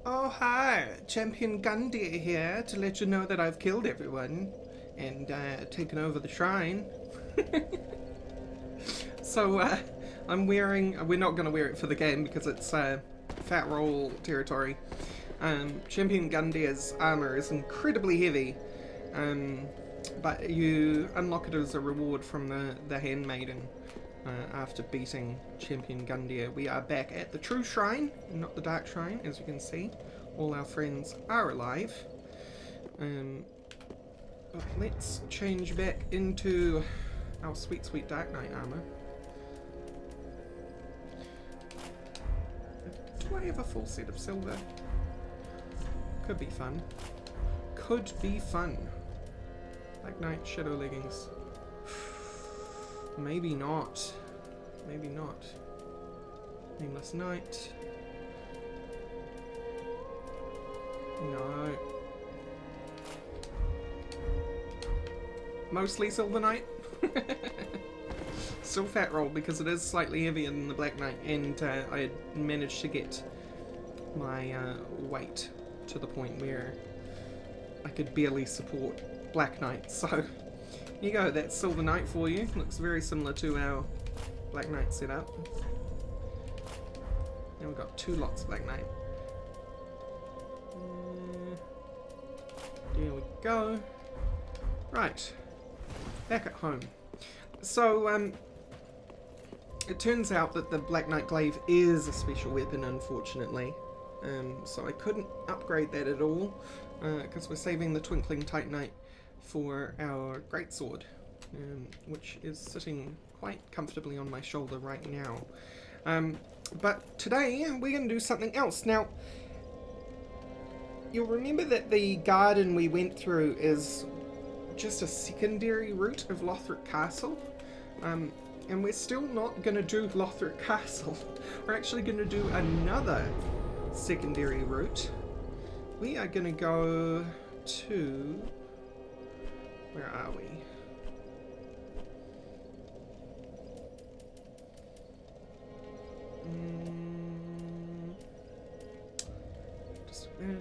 Oh hi, Champion Gundy here to let you know that I've killed everyone and taken over the shrine. So I'm wearing, we're not going to wear it for the game because it's fat roll territory. Champion Gundy's armor is incredibly heavy, but you unlock it as a reward from the handmaiden. After beating Champion Gundyr, we are back at the true shrine, not the dark shrine, as you can see. All our friends are alive. But let's change back into our sweet, sweet Dark Knight armor. Do I have a full set of silver? Could be fun. Could be fun. Black Knight Shadow Leggings. Maybe not. Maybe not. Nameless Knight. No. Mostly Silver Knight. Still fat roll because it is slightly heavier than the Black Knight, and I managed to get my weight to the point where I could barely support Black Knight, so here you go, that's Silver Knight for you. Looks very similar to our Black Knight setup. And we've got 2 lots of Black Knight. There we go. Right, back at home. So, it turns out that the Black Knight Glaive is a special weapon, unfortunately. So I couldn't upgrade that at all, because we're saving the Twinkling Titanite for our greatsword, which is sitting quite comfortably on my shoulder right now. But today we're going to do something else. Now, you'll remember that the garden we went through is just a secondary route of Lothric Castle, and we're still not going to do Lothric Castle. We're actually going to do another secondary route. We are going to go to... where are we?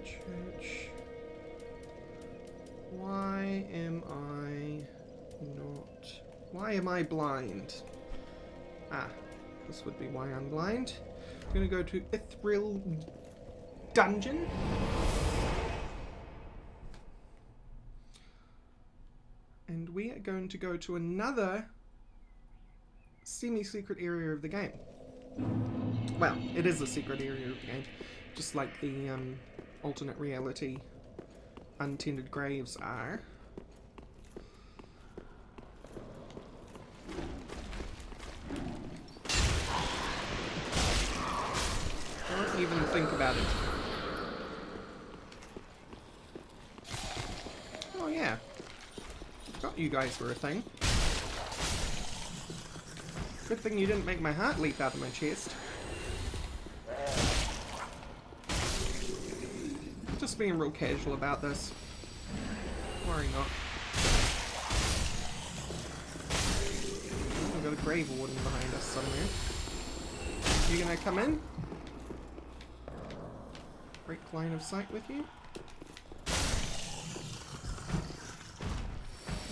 Church. Why am I not... why am I blind? Ah, this would be why I'm blind. I'm going to go to Ithril Dungeon. And we are going to go to another semi-secret area of the game. Well, it is a secret area of the game, just like the alternate reality untended graves are. Don't even think about it. Oh yeah. Forgot you guys were a thing. Good thing you didn't make my heart leap out of my chest. Just being real casual about this. Worry not. We've got a grave warden behind us somewhere. You gonna come in? Break line of sight with you?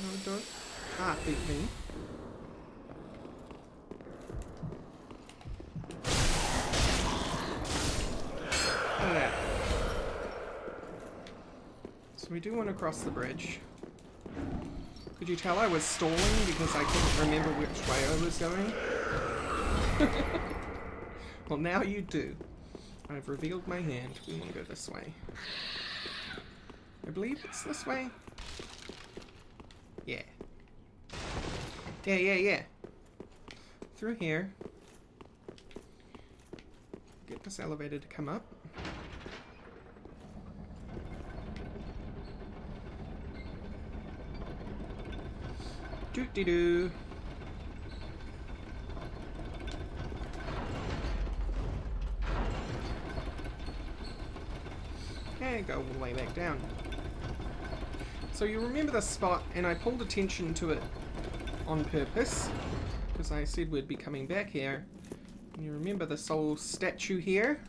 No, don't heartbeat me. Look at that. So we do want to cross the bridge. Could you tell I was stalling because I couldn't remember which way I was going? Well, now you do. I've revealed my hand. We want to go this way. I believe it's this way. Yeah. Yeah. Through here. Get this elevator to come up. Doo-dee-doo. And go all the way back down. So you remember this spot, and I pulled attention to it on purpose, because I said we'd be coming back here. And you remember this old statue here?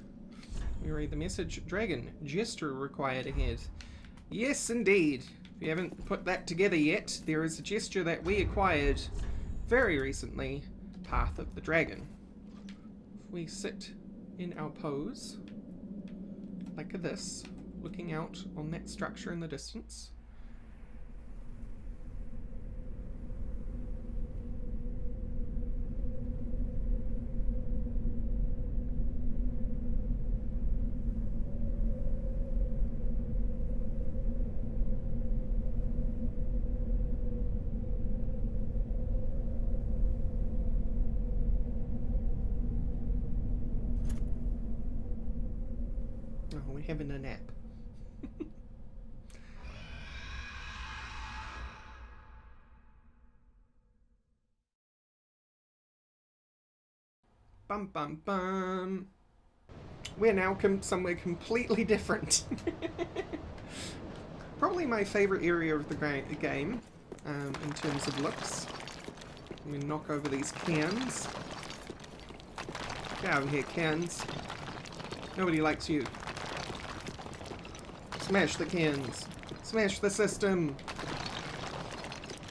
You read the message. Dragon, gesture required ahead. Yes, indeed. If you haven't put that together yet, there is a gesture that we acquired very recently. Path of the Dragon. If we sit in our pose, like this, looking out on that structure in the distance. Oh, we're having a nap. Bum bum bum. We're now somewhere completely different. Probably my favourite area of the game, in terms of looks. We knock over these cans. Get out of here, cans. Nobody likes you. Smash the cans. Smash the system.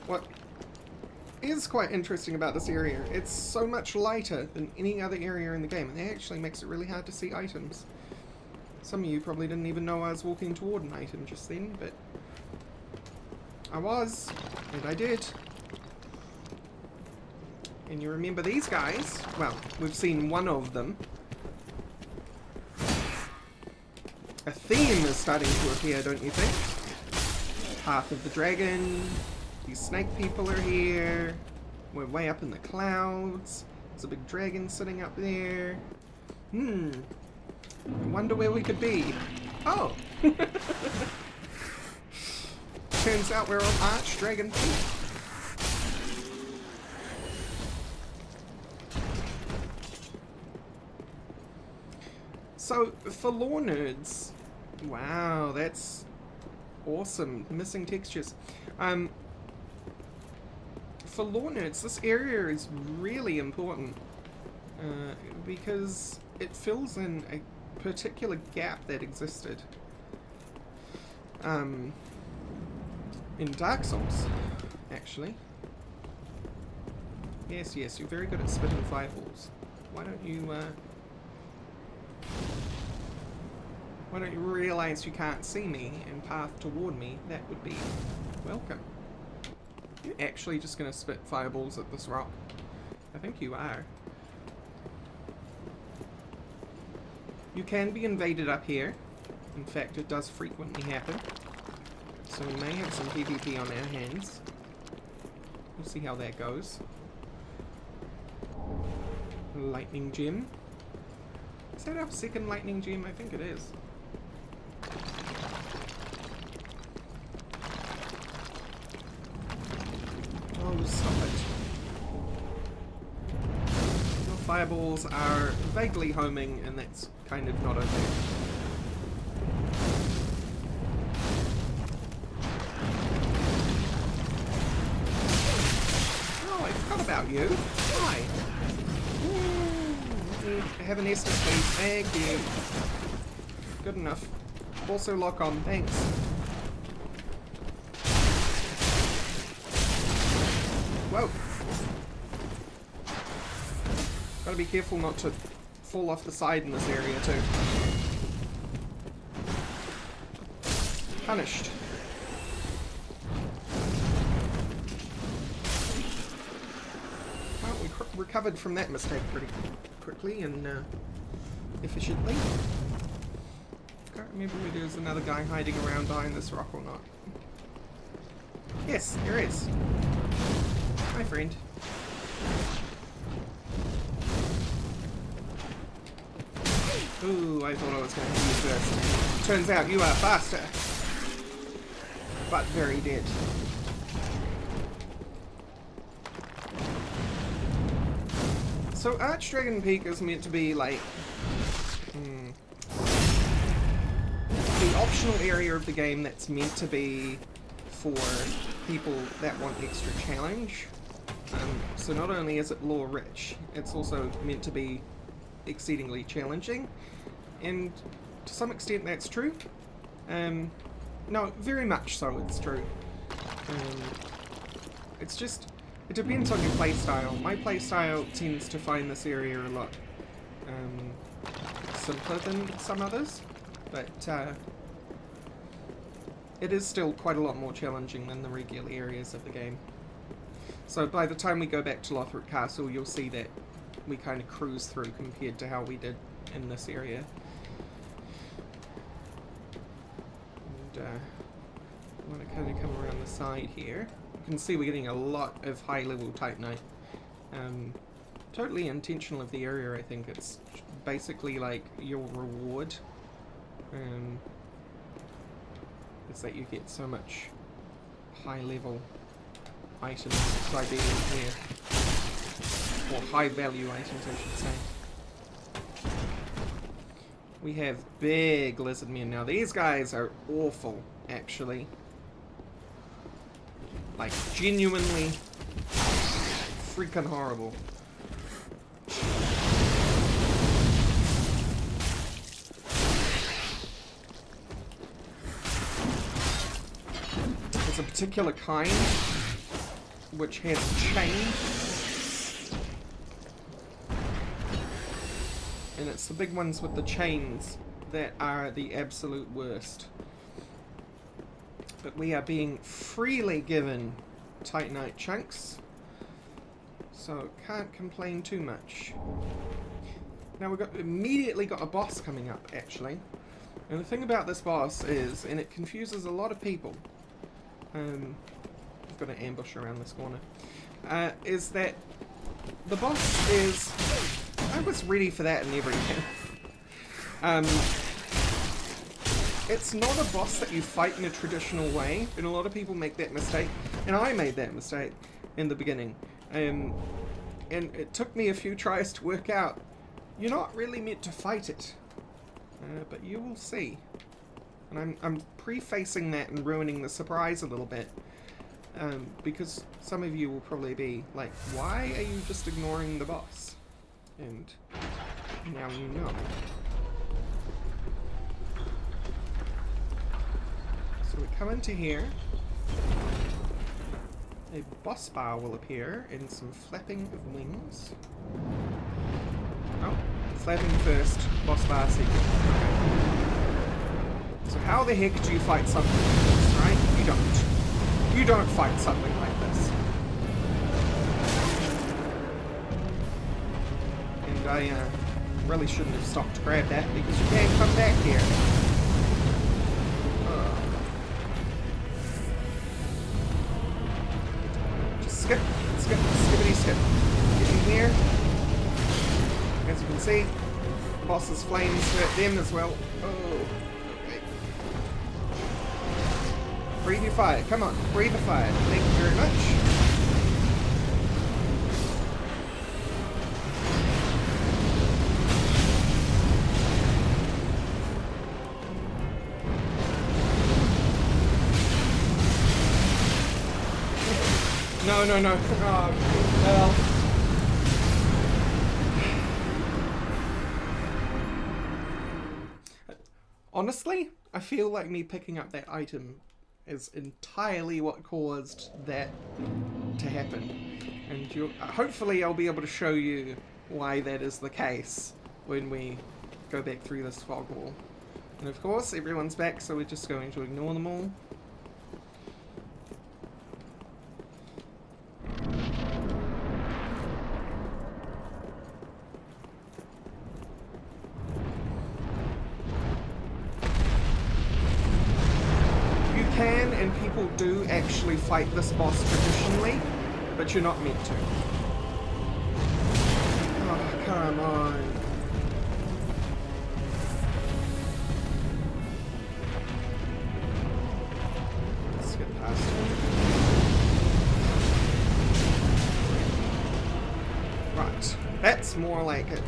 What is quite interesting about this area, it's so much lighter than any other area in the game, and that actually makes it really hard to see items. Some of you probably didn't even know I was walking toward an item just then, but I was, and I did. And you remember these guys? Well, we've seen one of them. A theme is starting to appear, don't you think? Path of the Dragon. These snake people are here. We're way up in the clouds. There's a big dragon sitting up there. I wonder where we could be. Oh! Turns out we're on Archdragon Peak. So, for lore nerds, wow, that's awesome. Missing textures. For lore nerds, this area is really important because it fills in a particular gap that existed in Dark Souls, actually. Yes, yes, you're very good at spitting fireballs. Why don't you realize you can't see me and path toward me? That would be welcome. You're actually just gonna spit fireballs at this rock? I think you are. You can be invaded up here. In fact, it does frequently happen. So we may have some PvP on our hands. We'll see how that goes. Lightning gem. Is that our second lightning gem? I think it is. Oh, stop it. Your fireballs are vaguely homing, and that's kind of not okay. Oh, I forgot about you. Hi. I have an Estus, please. Thank you. Good enough. Also lock on. Thanks. Whoa. Gotta be careful not to fall off the side in this area too. Punished. Well, we recovered from that mistake pretty quickly and efficiently. Can't remember whether there's another guy hiding around behind this rock or not. Yes, there is. Hi, friend. Ooh, I thought I was going to hit you first. Turns out you are faster. But very dead. So Archdragon Peak is meant to be like the optional area of the game that's meant to be for people that want extra challenge. So not only is it lore rich, it's also meant to be exceedingly challenging. And to some extent that's true. No, very much so it's true. It's just, it depends on your playstyle. My playstyle tends to find this area a lot simpler than some others, but it is still quite a lot more challenging than the regular areas of the game. So by the time we go back to Lothric Castle, you'll see that we kind of cruise through compared to how we did in this area. And I want to kind of come around the side here. You can see we're getting a lot of high-level Titanite. Totally intentional of the area, I think. It's basically like your reward. Is that you get so much high-level items by being here. Or high-value items, I should say. We have big lizard men now. These guys are awful, actually. Like, genuinely freaking horrible. There's a particular kind which has chain. And it's the big ones with the chains that are the absolute worst. But we are being freely given Titanite chunks, so can't complain too much. Now we've immediately got a boss coming up, actually. And the thing about this boss is, and it confuses a lot of people, I've got an ambush around this corner, is that the boss is... I was ready for that and everything. It's not a boss that you fight in a traditional way, and a lot of people make that mistake, and I made that mistake in the beginning. And it took me a few tries to work out, you're not really meant to fight it, but you will see. And I'm prefacing that and ruining the surprise a little bit, because some of you will probably be like, why are you just ignoring the boss? And now you know. So we come into here. A boss bar will appear and some flapping of wings. Oh, flapping first, boss bar second. Okay. So how the heck do you fight something like this, right? You don't. You don't fight something like this. And I really shouldn't have stopped to grab that because you can't come back here. Skip, skippity skip. Get in here. As you can see, the boss's flames hurt them as well. Oh, okay. Breathe your fire. Come on, breathe the fire. Thank you very much. No. Oh, well. Honestly, I feel like me picking up that item is entirely what caused that to happen. And hopefully I'll be able to show you why that is the case when we go back through this fog wall. And of course, everyone's back, so we're just going to ignore them all. And people do actually fight this boss traditionally, but you're not meant to. Oh, come on. Let's get past him. Right, that's more like it.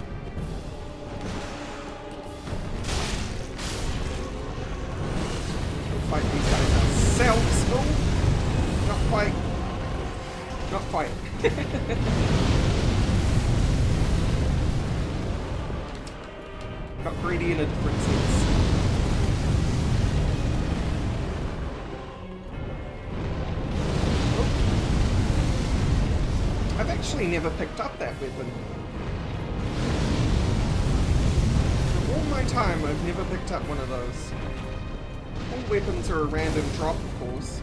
We'll fight these guys ourselves. Oh, not quite. Not quite. Got greedy in a different sense. actually never picked up that weapon. For all my time, I've never picked up one of those. All weapons are a random drop, of course.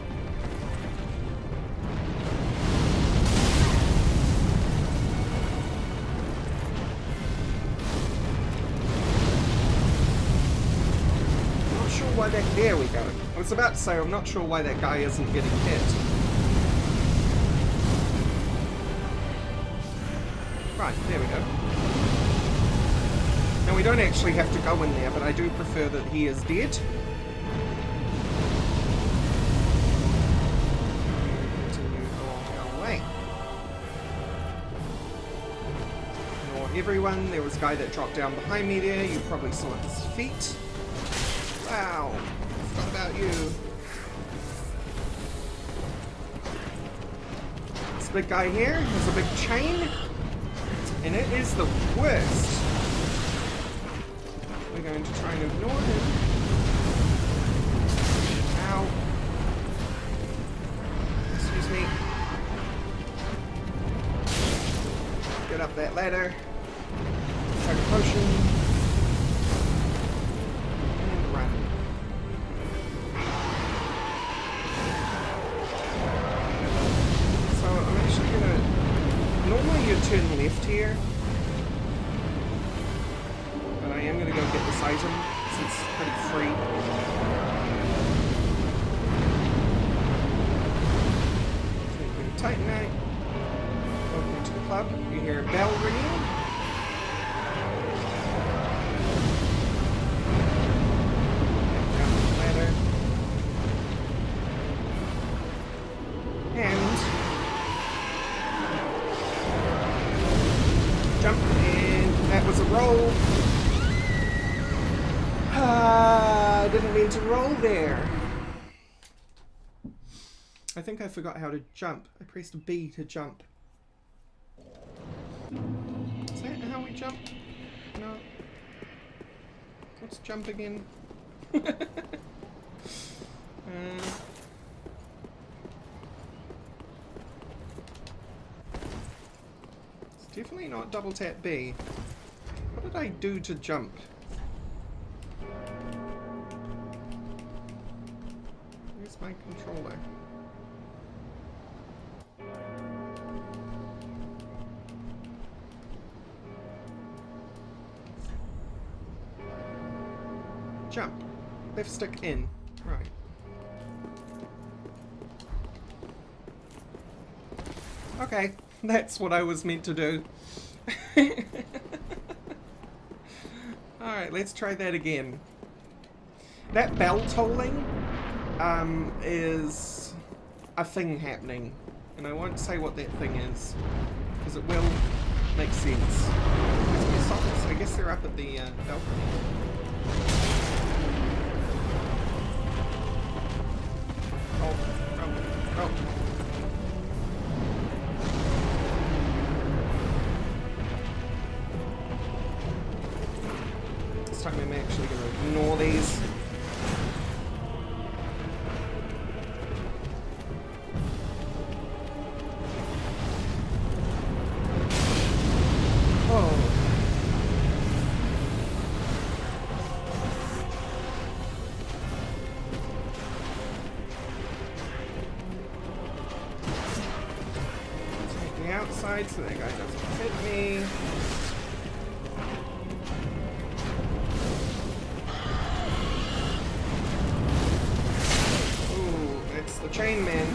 Not sure why that... There we go. I was about to say, I'm not sure why that guy isn't getting hit. Right, there we go. Now we don't actually have to go in there, but I do prefer that he is dead. Continue along our way. Ignore everyone. There was a guy that dropped down behind me there. You probably saw his feet. Wow. What about you? This big guy here has a big chain. And it is the worst. We're going to try and ignore him. Ow. Excuse me. Get up that ladder. Take a potion. And run. So I'm actually gonna... Normally you turn left here, but I am going to go get this item since it's pretty free. Titanite. Welcome to the club. You hear a bell ringing. Down the ladder. And jump, and that was a roll. I didn't mean to roll there. I think I forgot how to jump. I pressed B to jump. Is that how we jump? No. What's jump again? Definitely not double tap B. What did I do to jump? Where's my controller? Jump. Left stick in. Right. Okay. That's what I was meant to do. Alright, let's try that again. That bell tolling is a thing happening. And I won't say what that thing is, because it will make sense. I guess they're up at the balcony. Oh. This time I'm actually going to ignore these. Outside so that guy doesn't hit me. Ooh, it's the chain man.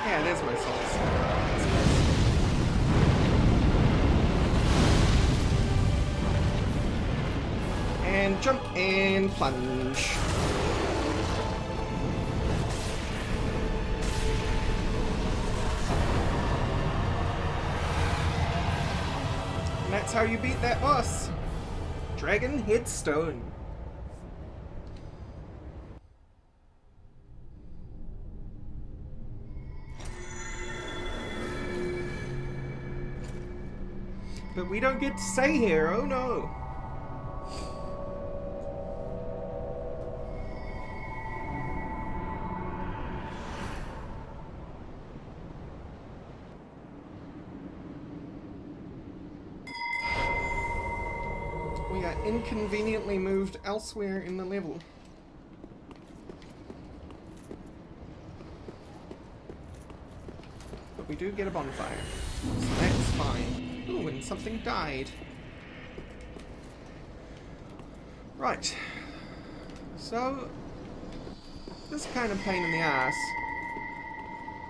Yeah, there's my souls. And jump and plunge. And that's how you beat that boss. Dragon Headstone. But we don't get to stay here, oh no! We are inconveniently moved elsewhere in the level. But we do get a bonfire, so that's fine. Ooh, and something died. Right. So, this is kind of pain in the ass,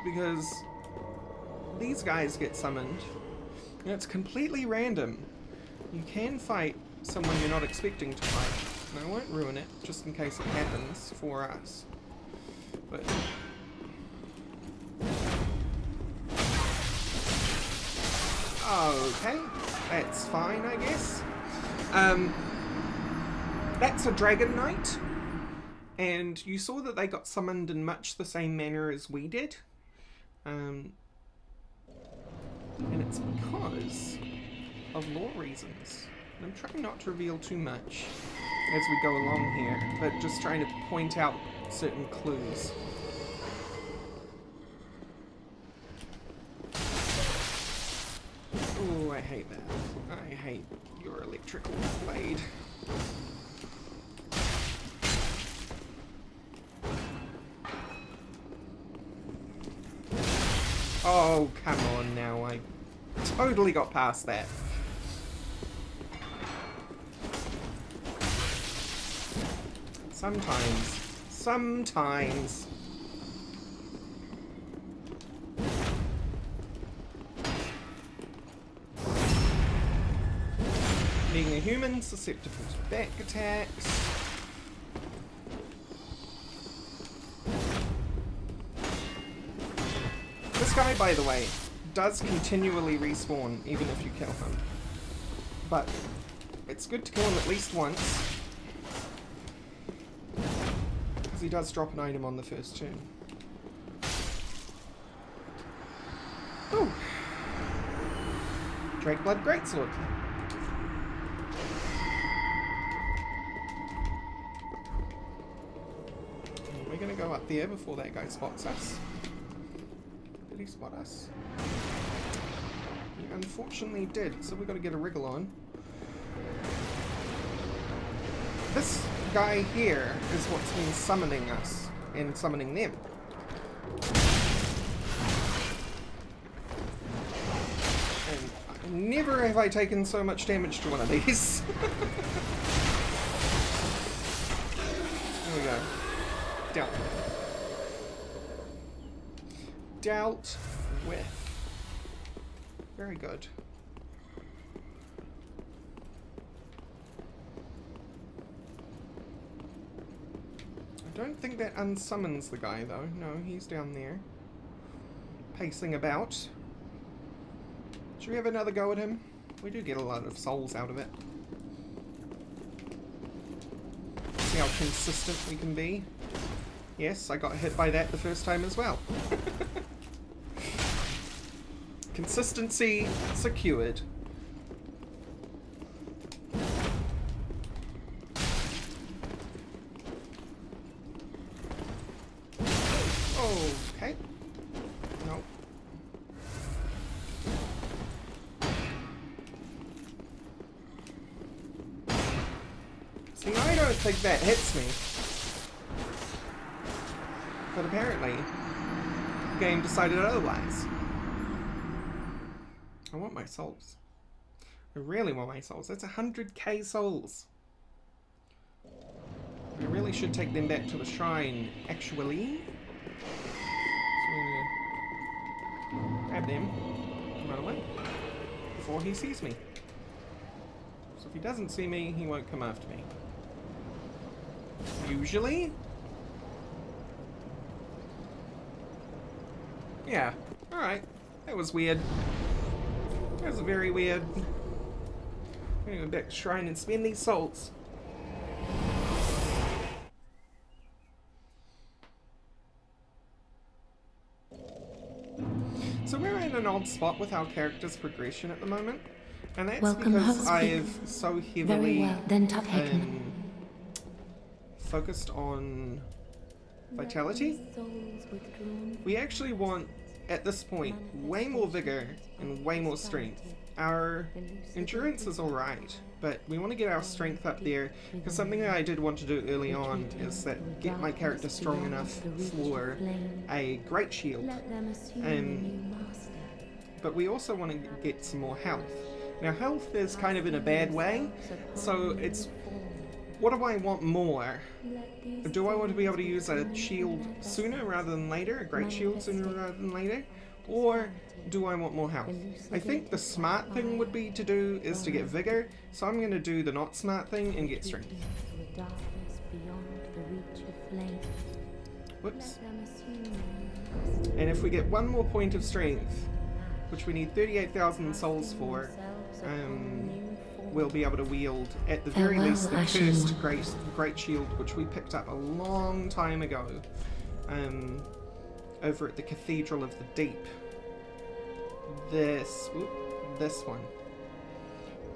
because these guys get summoned, and it's completely random. You can fight someone you're not expecting to fight. And I won't ruin it, just in case it happens for us. But... okay, that's fine, I guess. That's a Dragon Knight. And you saw that they got summoned in much the same manner as we did. And it's because of lore reasons. And I'm trying not to reveal too much as we go along here, but just trying to point out certain clues. Ooh, I hate that. I hate your electrical blade. Oh, come on now. I totally got past that. Sometimes. Being a human, susceptible to back attacks. This guy, by the way, does continually respawn even if you kill him. But it's good to kill him at least once, because he does drop an item on the first turn. Ooh! Drakeblood Greatsword. We're gonna go up there before that guy spots us. Did he spot us? He unfortunately did, so we've got to get a wriggle on. This guy here is what's been summoning us and summoning them. And never have I taken so much damage to one of these. There we go. Dealt with. Dealt with. Very good. I don't think that unsummons the guy though. No, he's down there. Pacing about. Should we have another go at him? We do get a lot of souls out of it. See how consistent we can be. Yes, I got hit by that the first time as well. Consistency secured. Okay. No. See, I don't think that hits me. But apparently, the game decided otherwise. I want my souls. I really want my souls. That's 100k souls. I really should take them back to the shrine, actually. So I'm gonna grab them and run away before he sees me. So if he doesn't see me, he won't come after me. Usually. Yeah, alright. That was weird. That was very weird. I'm gonna go back to the shrine and spend these souls. So we're in an odd spot with our character's progression at the moment. And that's Welcome, because husband. I've so Very heavily well. Then Taphaken. focused on vitality. We actually want, at this point, way more vigor and way more strength. Our endurance is alright, but we want to get our strength up there, because something that I did want to do early on is that get my character strong enough for a great shield. But we also want to get some more health. Now health is kind of in a bad way, so it's, what do I want more? Do I want to be able to use a shield sooner rather than later, a great shield sooner rather than later? Or do I want more health? I think the smart thing would be to do is to get vigor, so I'm going to do the not smart thing and get strength. Whoops. And if we get one more point of strength, which we need 38,000 souls for, we'll be able to wield, at the very least, the cursed great shield, which we picked up a long time ago, over at the Cathedral of the Deep. This one.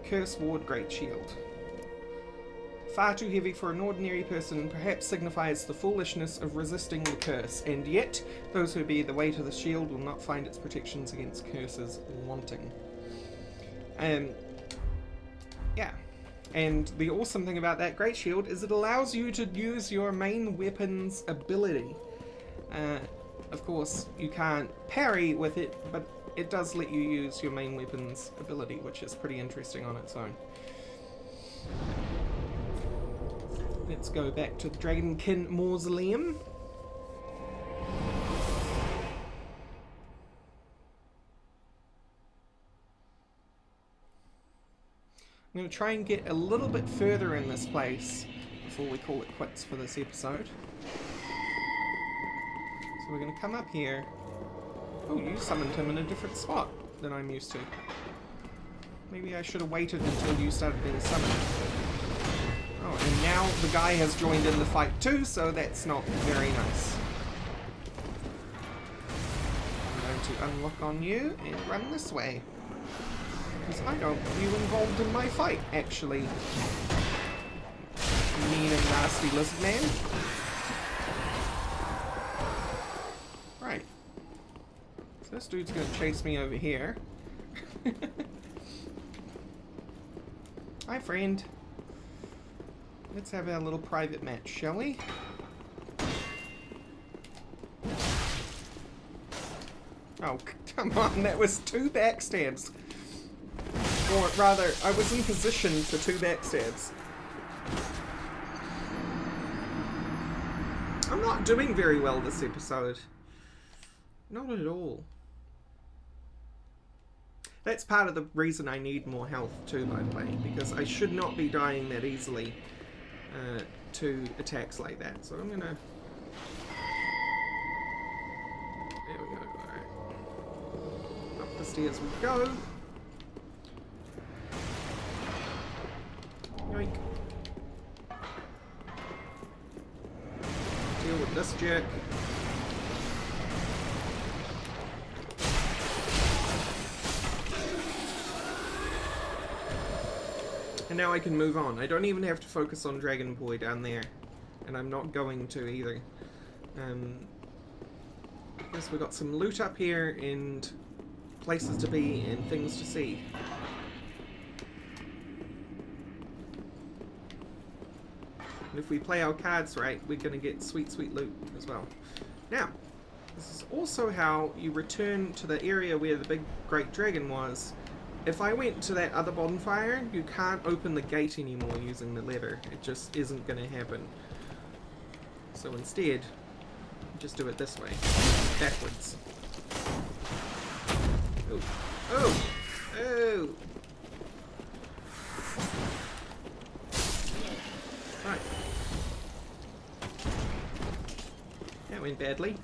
Curse Ward Great Shield. Far too heavy for an ordinary person, and perhaps signifies the foolishness of resisting the curse, and yet those who bear the weight of the shield will not find its protections against curses wanting. Yeah. And the awesome thing about that Great Shield is it allows you to use your main weapon's ability. Of course, you can't parry with it, but it does let you use your main weapon's ability, which is pretty interesting on its own. Let's go back to the Dragonkin Mausoleum. I'm going to try and get a little bit further in this place before we call it quits for this episode. So we're going to come up here. Oh, you summoned him in a different spot than I'm used to. Maybe I should have waited until you started being summoned. Oh, and now the guy has joined in the fight too, so that's not very nice. I'm going to unlock on you and run this way. Because I don't want you involved in my fight, actually. Mean and nasty lizard man. Right. So this dude's gonna chase me over here. Hi, friend. Let's have our little private match, shall we? Oh, come on, that was 2 backstabs. Or rather, I was in position for 2 backstabs. I'm not doing very well this episode. Not at all. That's part of the reason I need more health too, by the way, because I should not be dying that easily to attacks like that. So I'm gonna... There we go, alright. Up the stairs we go. Yoink. Deal with this jerk. And now I can move on. I don't even have to focus on Dragon Boy down there. And I'm not going to either. Because we've got some loot up here and places to be and things to see. And if we play our cards right, we're going to get sweet, sweet loot as well. Now, this is also how you return to the area where the big great dragon was. If I went to that other bonfire, you can't open the gate anymore using the lever. It just isn't going to happen. So instead, just do it this way. Backwards. Oh. Oh! Oh! Right. That went badly.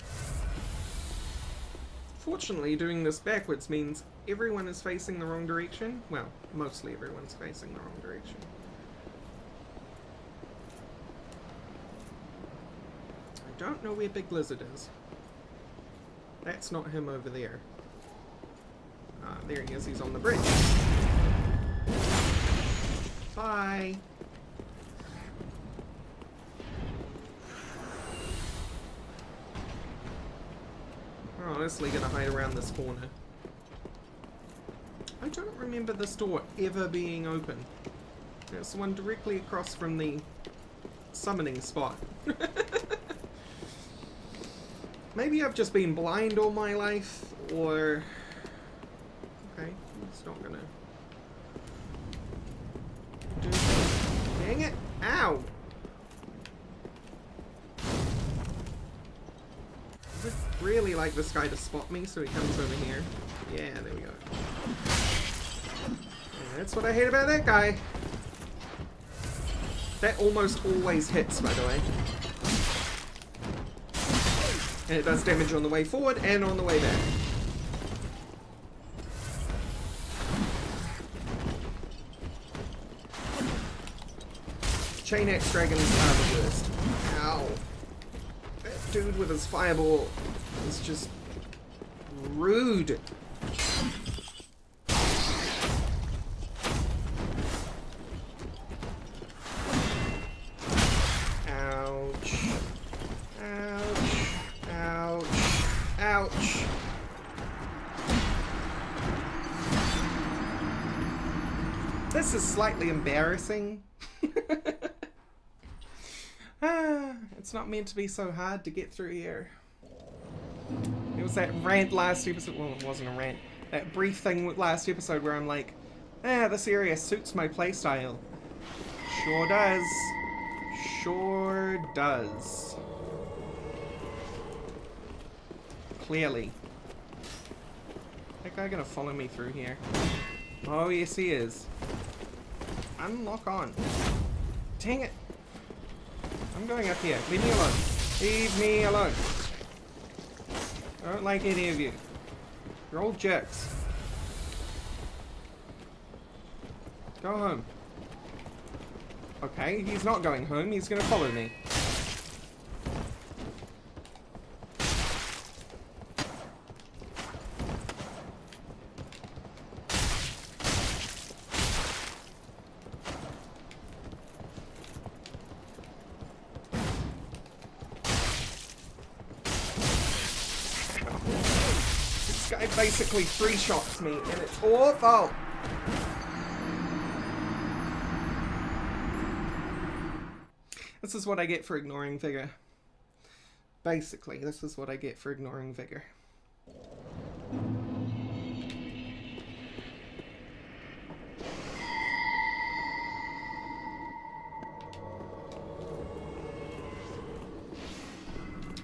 Fortunately, doing this backwards means everyone is facing the wrong direction. Well, mostly everyone's facing the wrong direction. I don't know where Big Lizard is. That's not him over there. Ah, there he is. He's on the bridge. okay. We're honestly gonna hide around this corner. I don't remember this door ever being open. It's the one directly across from the summoning spot. Maybe I've just been blind all my life, or... Okay, it's not gonna... Dang it! Ow! I'd really like this guy to spot me, so he comes over here. Yeah, there we go. Yeah, that's what I hate about that guy. That almost always hits, by the way. And it does damage on the way forward and on the way back. Chain Archdragons are the worst. Ow. That dude with his fireball is just rude. Ouch. Ouch. Ouch. Ouch. This is slightly embarrassing. It's not meant to be so hard to get through here. It was that rant last episode. Well, it wasn't a rant. That brief thing last episode where I'm like, this area suits my playstyle. Sure does. Sure does. Clearly. That guy gonna follow me through here? Oh, yes he is. Unlock on. Dang it. I'm going up here. Leave me alone. Leave me alone. I don't like any of you. You're all jerks. Go home. Okay, he's not going home. He's gonna follow me. It basically three-shots me, and it's awful! This is what I get for ignoring Vigor. Basically, this is what I get for ignoring Vigor.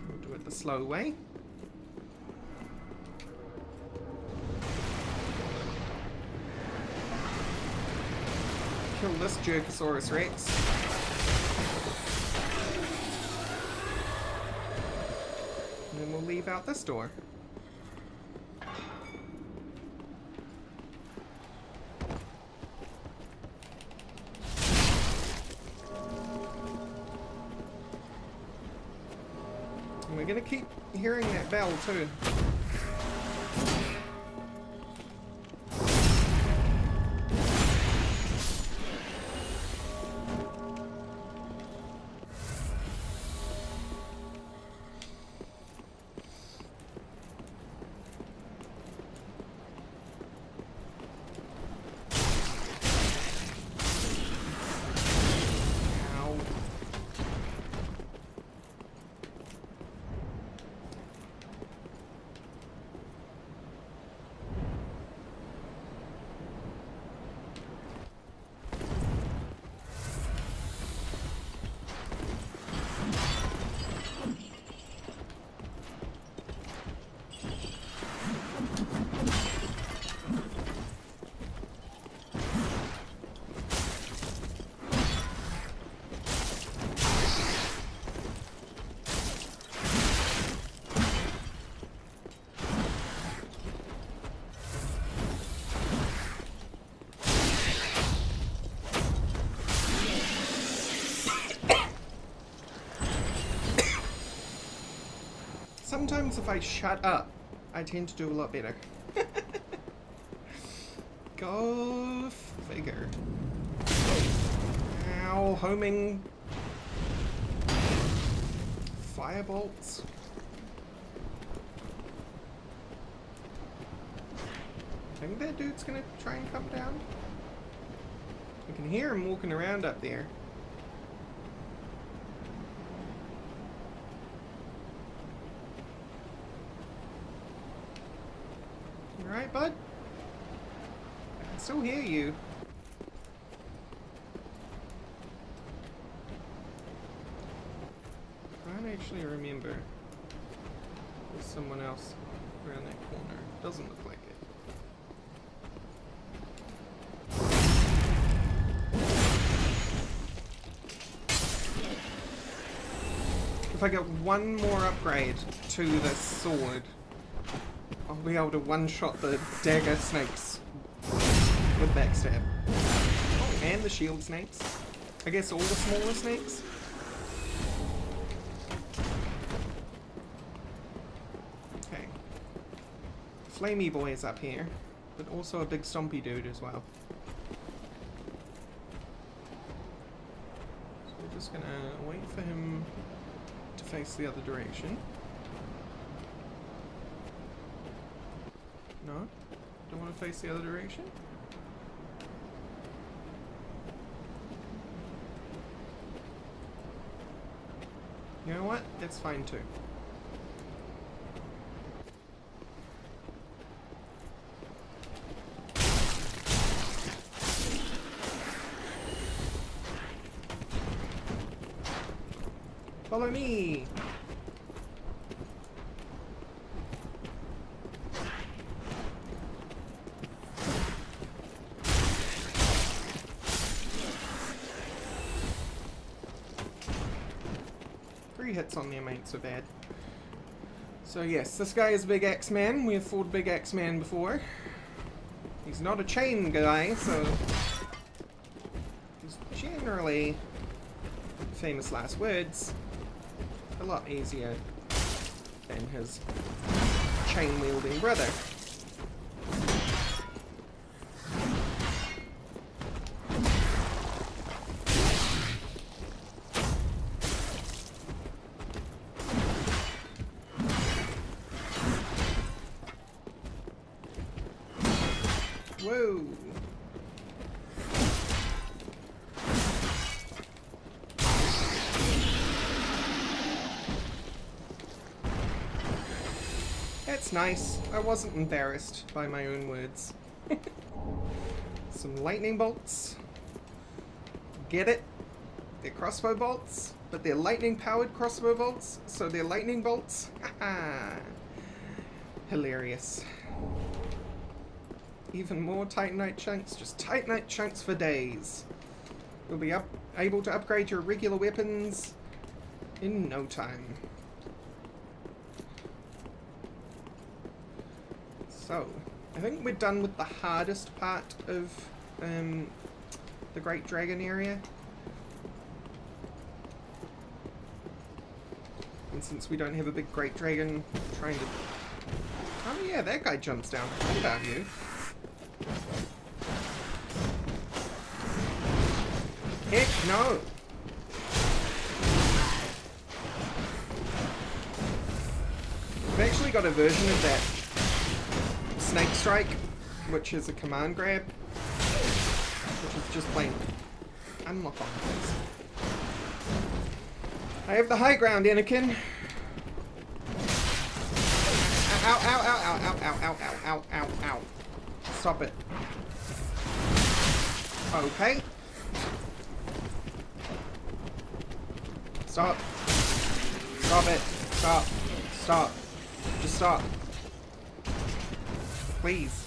We'll do it the slow way. Kill this Jerkosaurus Rex. And then we'll leave out this door. And we're gonna keep hearing that bell too. Sometimes if I shut up, I tend to do a lot better. Go figure. foul homing firebolts. I think that dude's gonna try and come down. I can hear him walking around up there. You alright, bud? I can still hear you. I can't actually remember. There's someone else around that corner. Doesn't look like it. If I get one more upgrade to this sword, I'll be able to one-shot the dagger snakes with backstab. Oh, and the shield snakes. I guess all the smaller snakes. Okay. Flamey boy is up here, but also a big stompy dude as well. So we're just gonna wait for him to face the other direction. No? Don't want to face the other direction? You know what? That's fine too. Follow me! 3 hits on them ain't so bad. So yes, this guy is Big X-Man. We have fought Big X-Man before. He's not a chain guy, so he's generally, famous last words, a lot easier than his chain-wielding brother. Whoa! That's nice. I wasn't embarrassed by my own words. Some lightning bolts. Get it? They're crossbow bolts, but they're lightning-powered crossbow bolts, so they're lightning bolts. Haha! Hilarious. Even more Titanite chunks, just Titanite chunks for days. You'll be able to upgrade your regular weapons in no time. So, I think we're done with the hardest part of the Great Dragon area. And since we don't have a big Great Dragon trying to... Oh yeah, that guy jumps down. What about you? Heck no! I've actually got a version of that Snake Strike, which is a command grab, which is just plain unlock on this. I have the high ground, Anakin! Ow, ow, ow, ow, ow, ow, ow, ow, ow, ow, ow. Stop it. Okay. Stop. Stop it. Stop. Stop. Just stop. Please.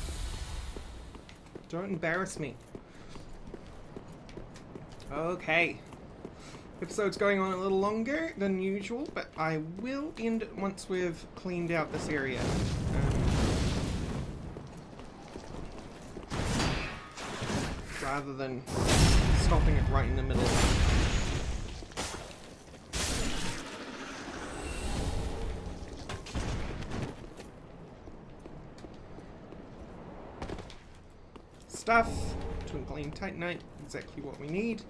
Don't embarrass me. Okay. Episode's going on a little longer than usual, but I will end it once we've cleaned out this area. Rather than stopping it right in the middle. Stuff, twinkling titanite, exactly what we need.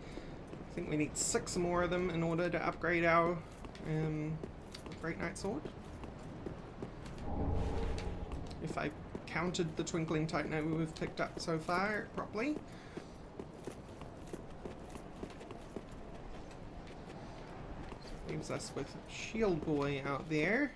I think we need 6 more of them in order to upgrade our Great Knight Sword. If I counted the Twinkling Titanite we've picked up so far properly. So leaves us with Shield Boy out there.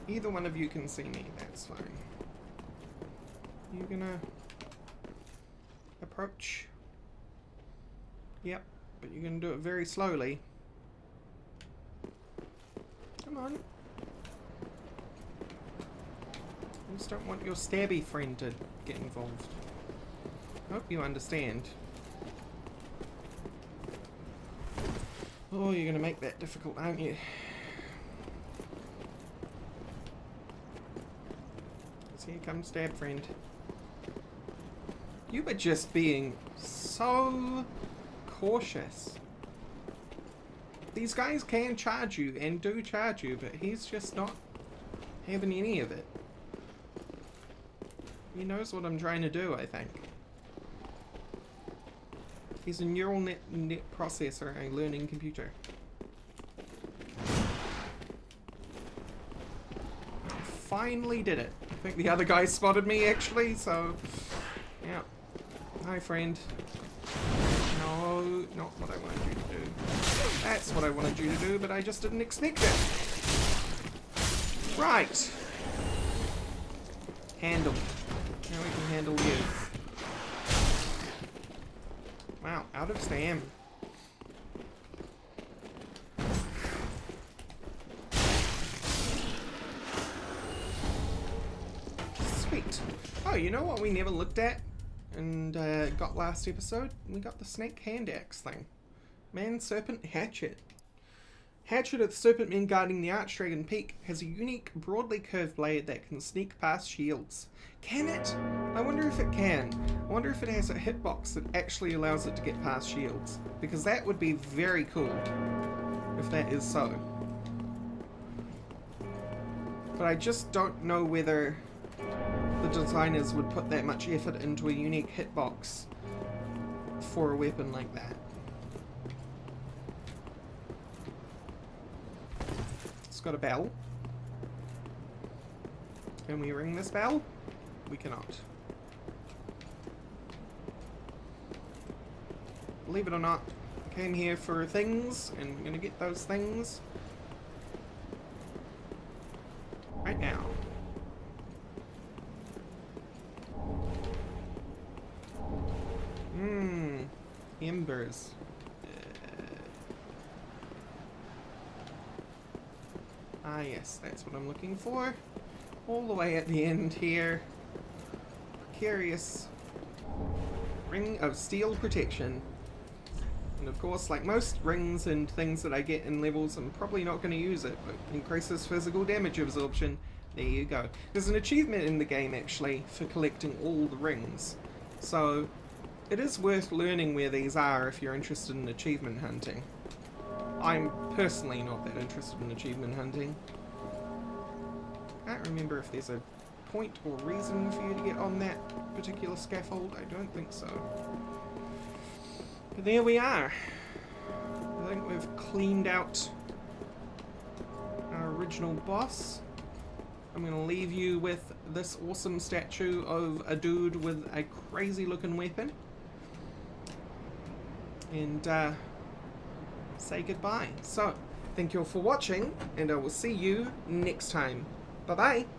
Either one of you can see me, that's fine. You gonna approach? Yep, but you're gonna do it very slowly. Come on. I just don't want your stabby friend to get involved. Hope you understand. Oh, you're gonna make that difficult, aren't you? Here comes stab friend. You were just being so cautious. These guys can charge you and do charge you, but he's just not having any of it. He knows what I'm trying to do, I think. He's a neural net processor, a learning computer. Finally did it. I think the other guy spotted me actually, so yeah. Hi friend. No, not what I wanted you to do. That's what I wanted you to do, but I just didn't expect it. Right. Handle. Now we can handle you. Wow, out of stam. Oh, you know what we never looked at and got last episode? We got the snake hand axe thing. Man Serpent Hatchet. Hatchet of the Serpent Men guarding the Archdragon Peak has a unique, broadly curved blade that can sneak past shields. Can it? I wonder if it can. I wonder if it has a hitbox that actually allows it to get past shields. Because that would be very cool, if that is so. But I just don't know whether the designers would put that much effort into a unique hitbox for a weapon like that. It's got a bell. Can we ring this bell? We cannot. Believe it or not, I came here for things, and I'm gonna get those things right now. Embers. Ah yes, that's what I'm looking for. All the way at the end here. Precarious Ring of Steel Protection. And of course, like most rings and things that I get in levels, I'm probably not going to use it, but increases physical damage absorption. There you go. There's an achievement in the game actually for collecting all the rings. So it is worth learning where these are if you're interested in achievement hunting. I'm personally not that interested in achievement hunting. Can't remember if there's a point or reason for you to get on that particular scaffold. I don't think so. But there we are. I think we've cleaned out our original boss. I'm going to leave you with this awesome statue of a dude with a crazy looking weapon. And say goodbye. So, thank you all for watching, and I will see you next time. Bye bye!